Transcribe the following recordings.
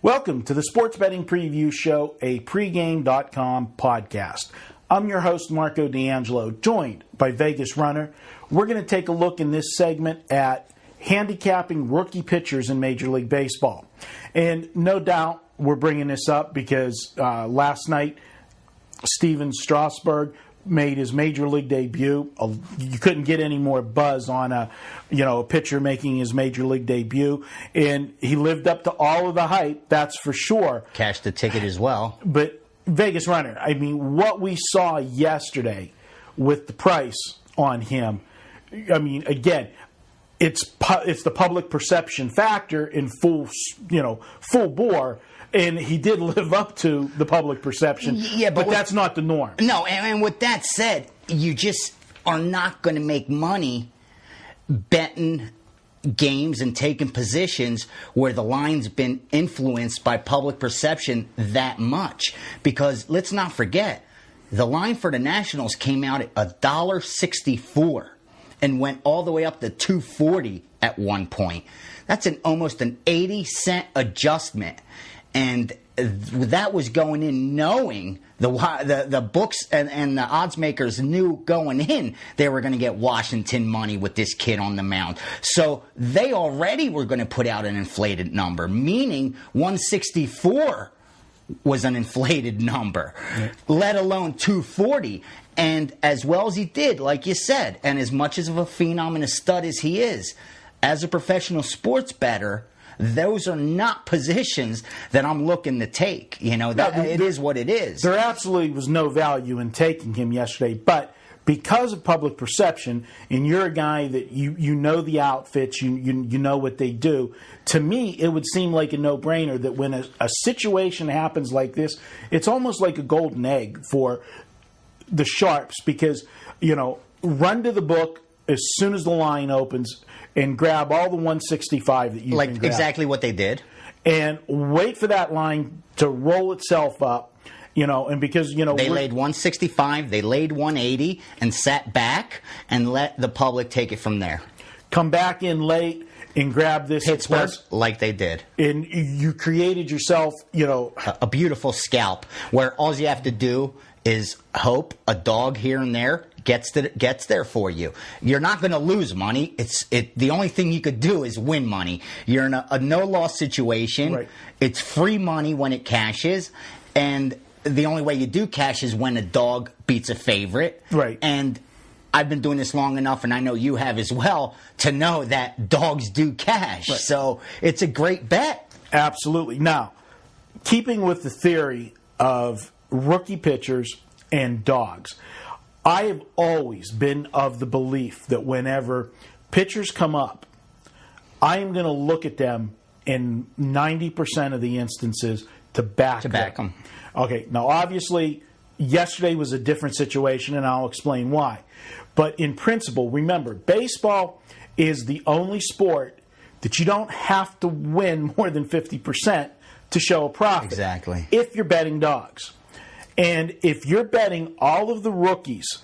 Welcome to the Sports Betting Preview Show, a pregame.com podcast. I'm your host, Marco D'Angelo, joined by Vegas Runner. We're going to take a look in this segment at handicapping rookie pitchers in Major League Baseball. And no doubt we're bringing this up because last night, Stephen Strasburg made his Major League debut. You couldn't get any more buzz on a pitcher making his Major League debut, and he lived up to all of the hype. That's for sure. Cashed the ticket as well. But Vegas Runner, I mean, what we saw yesterday with the price on him. I mean, again, it's the public perception factor in full bore. And he did live up to the public perception, but that's not the norm. No, and with that said, you just are not going to make money betting games and taking positions where the line's been influenced by public perception that much. Because let's not forget, the line for the Nationals came out at $1.64 and went all the way up to $2.40 at one point. That's almost an 80-cent adjustment. And that was going in knowing the books and the odds makers knew going in they were going to get Washington money with this kid on the mound. So they already were going to put out an inflated number, meaning 164 was an inflated number, let alone 240. And as well as he did, like you said, and as much as of a phenom and a stud as he is, as a professional sports bettor, those are not positions that I'm looking to take. It is what it is. There absolutely was no value in taking him yesterday, but because of public perception, and you're a guy that you know the outfits, you know what they do, to me it would seem like a no-brainer that when a situation happens like this, it's almost like a golden egg for the sharps because, run to the book as soon as the line opens and grab all the 165 that you can grab. Exactly what they did. And wait for that line to roll itself up, and because, they laid 165, they laid 180, and sat back and let the public take it from there. Come back in late and grab this. Pittsburgh, like they did. And you created yourself, a beautiful scalp where all you have to do is hope a dog here and there gets there for you. You're not going to lose money. The only thing you could do is win money. You're in a no-loss situation. Right. It's free money when it cashes, and the only way you do cash is when a dog beats a favorite. Right. And I've been doing this long enough, and I know you have as well, to know that dogs do cash. Right. So it's a great bet. Absolutely. Now, keeping with the theory of rookie pitchers and dogs, I have always been of the belief that whenever pitchers come up, I am going to look at them in 90% of the instances to back them. Okay, now obviously yesterday was a different situation, and I'll explain why. But in principle, remember, baseball is the only sport that you don't have to win more than 50% to show a profit. Exactly. If you're betting dogs. And if you're betting all of the rookies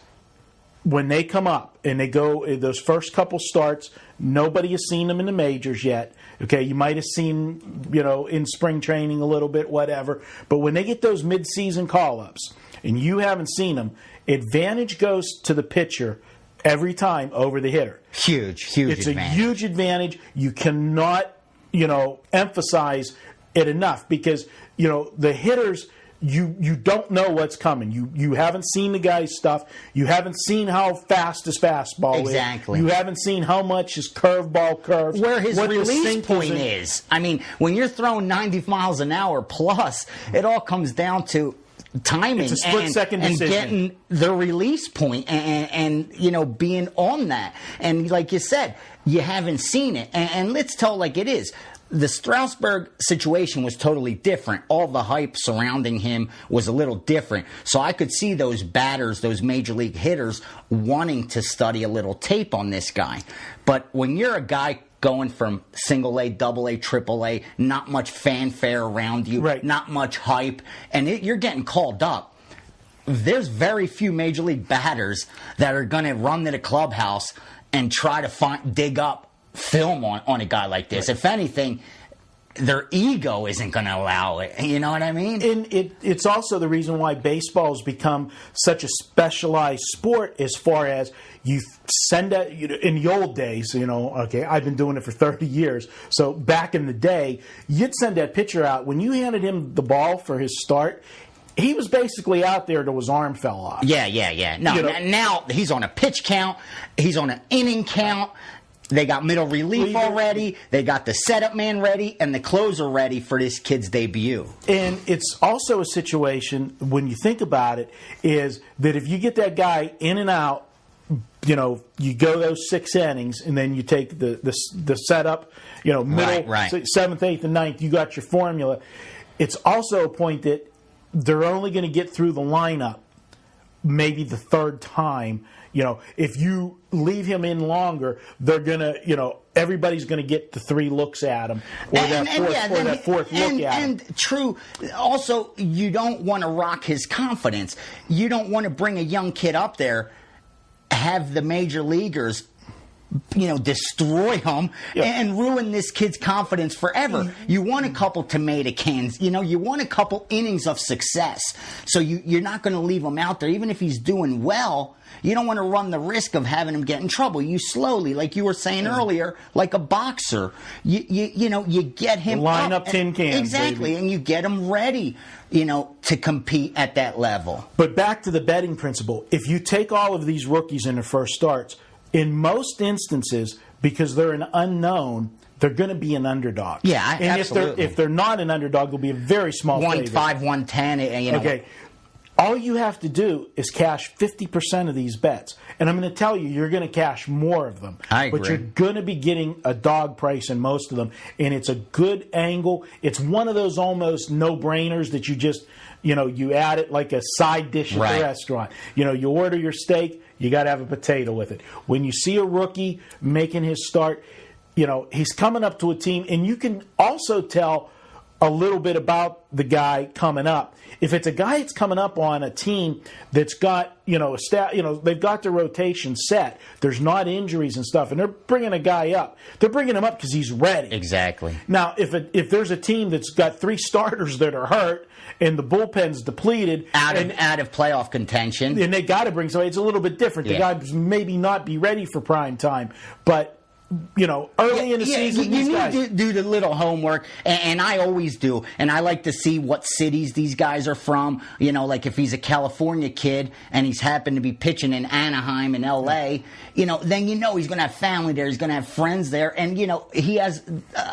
when they come up and they go those first couple starts, nobody has seen them in the majors yet. Okay, you might have seen, in spring training a little bit, whatever. But when they get those mid-season call-ups and you haven't seen them, advantage goes to the pitcher every time over the hitter. Huge It's advantage. a huge advantage. You cannot, emphasize it enough because, the hitters, you don't know what's coming. You haven't seen the guy's stuff. You haven't seen how fast his fastball is. Exactly. You haven't seen how much his curveball curves. Where his what release point is. I mean, when you're throwing 90 miles an hour plus, it all comes down to timing. It's a split-second and decision. Getting the release point and being on that. And like you said, you haven't seen it. And let's tell like it is. The Strasburg situation was totally different. All the hype surrounding him was a little different. So I could see those batters, those major league hitters, wanting to study a little tape on this guy. But when you're a guy going from single A, double A, triple A, not much fanfare around you, right, not much hype, and you're getting called up, there's very few major league batters that are going to run to the clubhouse and try to dig up film on a guy like this. Right. If anything, their ego isn't going to allow it. You know what I mean? And it's also the reason why baseball has become such a specialized sport, as far as you send out, in the old days, okay, I've been doing it for 30 years. So back in the day, you'd send that pitcher out. When you handed him the ball for his start, he was basically out there till his arm fell off. Yeah. No, now he's on a pitch count. He's on an inning count. They got middle relief already. They got the setup man ready and the closer ready for this kid's debut. And it's also a situation, when you think about it, is that if you get that guy in and out, you go those 6 innings, and then you take the setup, middle, right. 7th, 8th, and 9th, you got your formula. It's also a point that they're only going to get through the lineup maybe the 3rd time. If you leave him in longer, they're going to, everybody's going to get the 3 looks at him, or that fourth look at him. And true, also, you don't want to rock his confidence. You don't want to bring a young kid up there, have the major leaguers destroy him and ruin this kid's confidence forever. You want a couple tomato cans. You want a couple innings of success. So you're not going to leave him out there. Even if he's doing well, you don't want to run the risk of having him get in trouble. You slowly, like you were saying earlier, like a boxer, you get him line up tin cans. Exactly, baby. And you get him ready, to compete at that level. But back to the betting principle. If you take all of these rookies in their first starts, in most instances, because they're an unknown, they're going to be an underdog. Yeah, and absolutely. if they're not an underdog, they'll be a very small favorite. 1.5, 110. Okay. All you have to do is cash 50% of these bets. And I'm going to tell you, you're going to cash more of them. I agree. But you're going to be getting a dog price in most of them. And it's a good angle. It's one of those almost no-brainers that you just, you add it like a side dish at the restaurant. You order your steak, you got to have a potato with it. When you see a rookie making his start, he's coming up to a team. And you can also tell a little bit about the guy coming up. If it's a guy that's coming up on a team that's got, they've got their rotation set, there's not injuries and stuff, and they're bringing a guy up. They're bringing him up because he's ready. Exactly. Now, if there's a team that's got 3 starters that are hurt and the bullpen's depleted, out of playoff contention, and they got to bring somebody, it's a little bit different. The guy maybe not be ready for prime time, but early in the season, you need to do the little homework, and I always do. And I like to see what cities these guys are from. Like if he's a California kid and he's happened to be pitching in Anaheim and L.A., then he's going to have family there. He's going to have friends there, and he has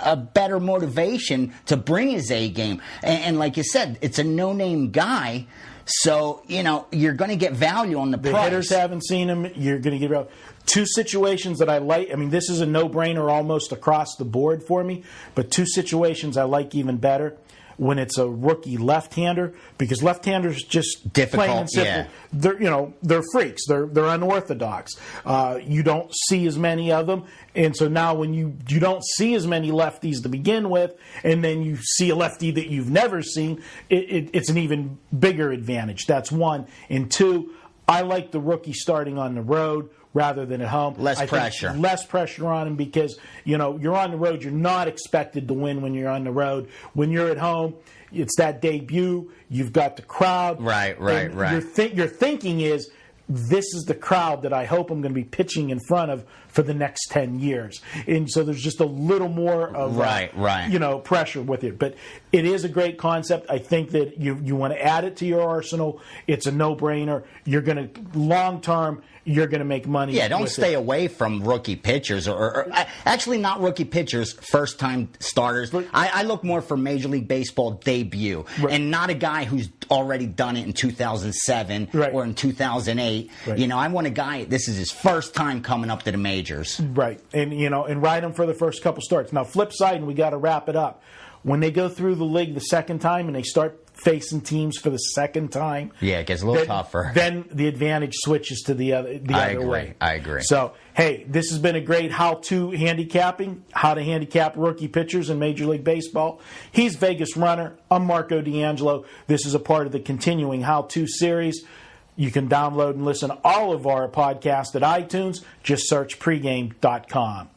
a better motivation to bring his A game. And like you said, it's a no-name guy. So, you're going to get value on the price. The hitters haven't seen him. You're going to get value. 2 situations that I like. I mean, this is a no-brainer almost across the board for me. But 2 situations I like even better. When it's a rookie left-hander, because left-handers just difficult, plain and simple. Yeah. They're freaks. They're unorthodox. You don't see as many of them, and so now when you don't see as many lefties to begin with, and then you see a lefty that you've never seen, it's an even bigger advantage. That's 1. And 2, I like the rookie starting on the road rather than at home. Less pressure. Less pressure on him because, you're on the road. You're not expected to win when you're on the road. When you're at home, it's that debut. You've got the crowd. Right. Your thinking is, this is the crowd that I hope I'm going to be pitching in front of for the next 10 years. And so there's just a little more of pressure with it. But it is a great concept. I think that you want to add it to your arsenal. It's a no-brainer. You're going to, long-term, you're going to make money. Yeah, don't stay away from rookie pitchers or actually not rookie pitchers, first-time starters. I look more for Major League Baseball debut and not a guy who's already done it in 2007 or in 2008. Right. I want a guy, this is his first time coming up to the majors. Right. And, and ride him for the first couple starts. Now, flip side, and we got to wrap it up. When they go through the league the second time and they start facing teams for the second time, it gets a little tougher. Then the advantage switches to the other way. I agree. So, hey, this has been a great how-to handicapping, how to handicap rookie pitchers in Major League Baseball. He's Vegas Runner. I'm Marco D'Angelo. This is a part of the continuing how-to series. You can download and listen to all of our podcasts at iTunes. Just search pregame.com.